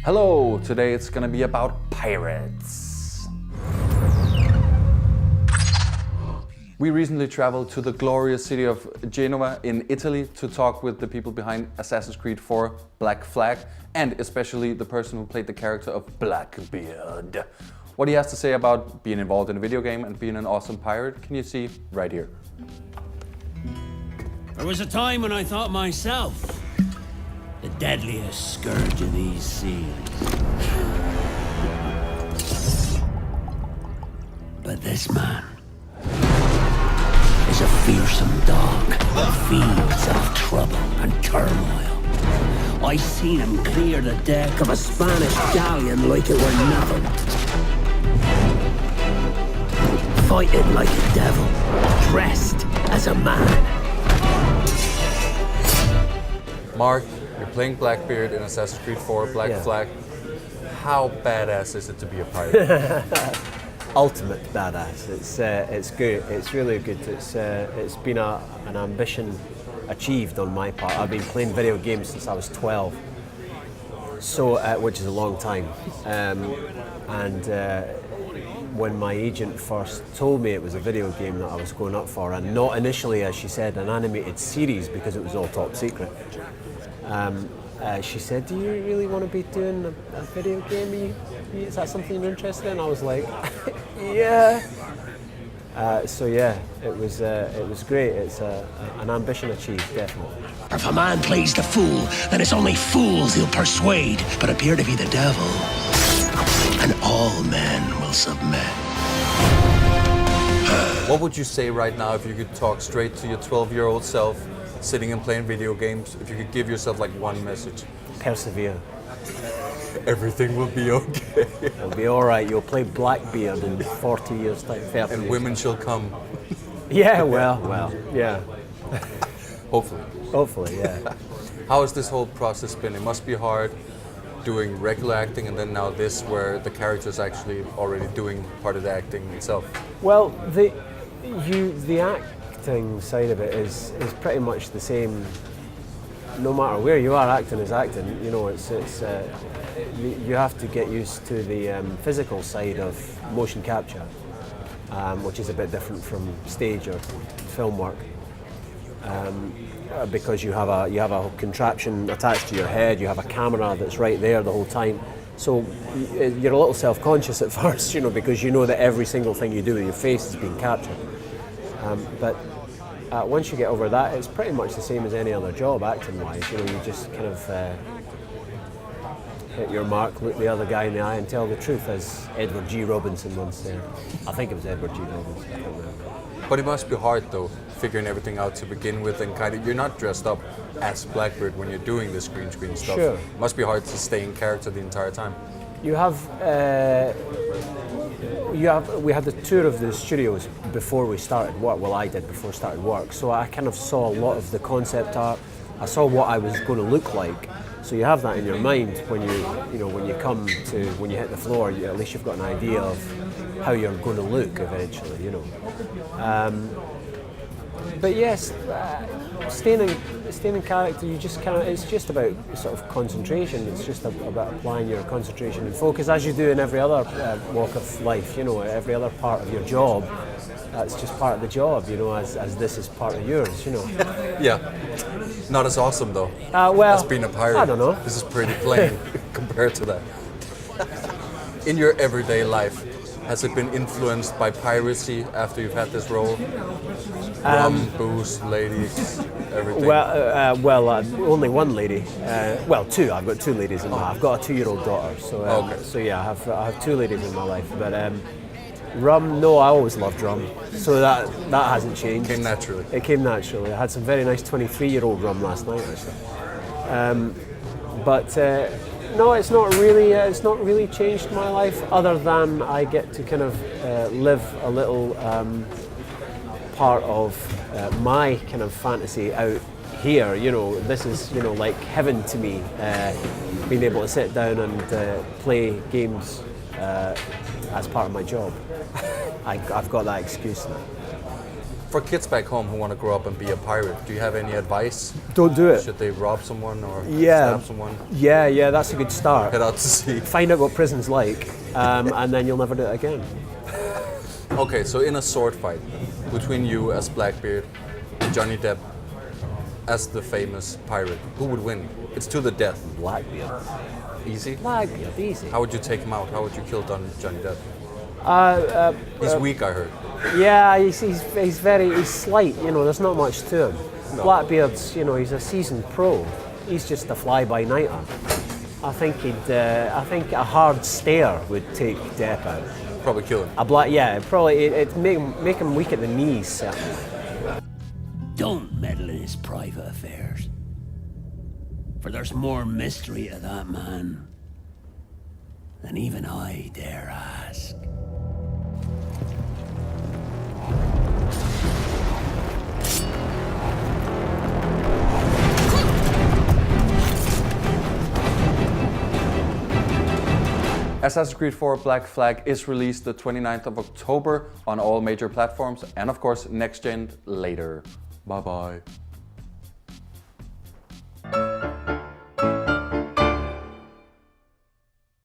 Hello, today it's gonna be about pirates. We recently traveled to the glorious city of Genoa in Italy to talk with the people behind Assassin's Creed 4 Black Flag, and especially the person who played the character of Blackbeard. What he has to say about being involved in a video game and being an awesome pirate can you see right here. There was a time when I thought myself the deadliest scourge of these seas. But this man is a fearsome dog that feeds off trouble and turmoil. I seen him clear the deck of a Spanish galleon like it were nothing. Fighting like a devil, dressed as a man. Mark, you're playing Blackbeard in Assassin's Creed 4 Black Flag. How badass is it to be a pirate? Ultimate badass. It's good. It's really good. It's been an ambition achieved on my part. I've been playing video games since I was 12, so which is a long time. When my agent first told me it was a video game that I was going up for, and not initially, as she said, an animated series because it was all top secret. She said, "Do you really want to be doing a video game? Is that something you're interested in?" I was like, "Yeah." So yeah, it was great. It's an ambition achieved, definitely. If a man plays the fool, then it's only fools he'll persuade, but appear to be the devil, and all men will submit. What would you say right now if you could talk straight to your 12-year-old self, sitting and playing video games, if you could give yourself like one message? Persevere. Everything will be okay. It'll be all right. You'll play Blackbeard in 40 years' time, 30 And years. women shall come. Yeah, well, yeah. Hopefully. Hopefully, yeah. How has this whole process been? It must be hard doing regular acting and then now this, where the character is actually already doing part of the acting itself. Well, the acting side of it is pretty much the same. No matter where you are, acting is acting. You know, you have to get used to the physical side of motion capture, which is a bit different from stage or film work, because you have a contraption attached to your head. You have a camera that's right there the whole time. So you're a little self-conscious at first, you know, because you know that every single thing you do with your face is being captured. But once you get over that, it's pretty much the same as any other job, acting-wise. You know, you just kind of hit your mark, look the other guy in the eye, and tell the truth, as Edward G. Robinson once said. I think it was Edward G. Robinson. I can't remember. But it must be hard though, figuring everything out to begin with, and kind of, you're not dressed up as Blackbeard when you're doing this green screen stuff. Sure. It must be hard to stay in character the entire time. We had the tour of the studios before we started work. Well, I did before I started work. So I kind of saw a lot of the concept art. I saw what I was going to look like. So you have that in your mind when you hit the floor. At least you've got an idea of how you're going to look eventually. You know. But yes, staying in character, it's just about sort of concentration. It's just about applying your concentration and focus, as you do in every other walk of life, you know, every other part of your job. That's just part of the job, you know, as this is part of yours, you know. Yeah. Not as awesome though, well, as being a pirate. I don't know. This is pretty plain compared to that. In your everyday life, has it been influenced by piracy after you've had this role? Rum, booze, ladies, everything? Well, only one lady. Well, two. I've got two ladies in my life. I've got a 2-year-old daughter. So, so yeah, I have two ladies in my life. But rum, no, I always loved rum. So that hasn't changed. It came naturally. It came naturally. I had some very nice 23-year-old rum last night, actually. No, it's not really changed my life, other than I get to kind of live a little part of my kind of fantasy out here. You know, this is, you know, like heaven to me, being able to sit down and play games as part of my job. I've got that excuse now. For kids back home who want to grow up and be a pirate, do you have any advice? Don't do it. Should they rob someone or Yeah. stab someone? Yeah, that's a good start. Head out to sea. Find out what prison's like, and then you'll never do it again. Okay, so in a sword fight between you as Blackbeard and Johnny Depp as the famous pirate, who would win? It's to the death. Blackbeard. Easy? Blackbeard, easy. How would you take him out? How would you kill Johnny Depp? He's weak, I heard. Yeah, he's slight, you know, there's not much to him. No. Blackbeard's, you know, he's a seasoned pro. He's just a fly-by-nighter. I think a hard stare would take Depp out. Probably kill him. It'd make him weak at the knees, certainly. Don't meddle in his private affairs. For there's more mystery to that man than even I dare ask. Assassin's Creed 4 Black Flag is released the 29th of October on all major platforms and of course next gen later. Bye bye.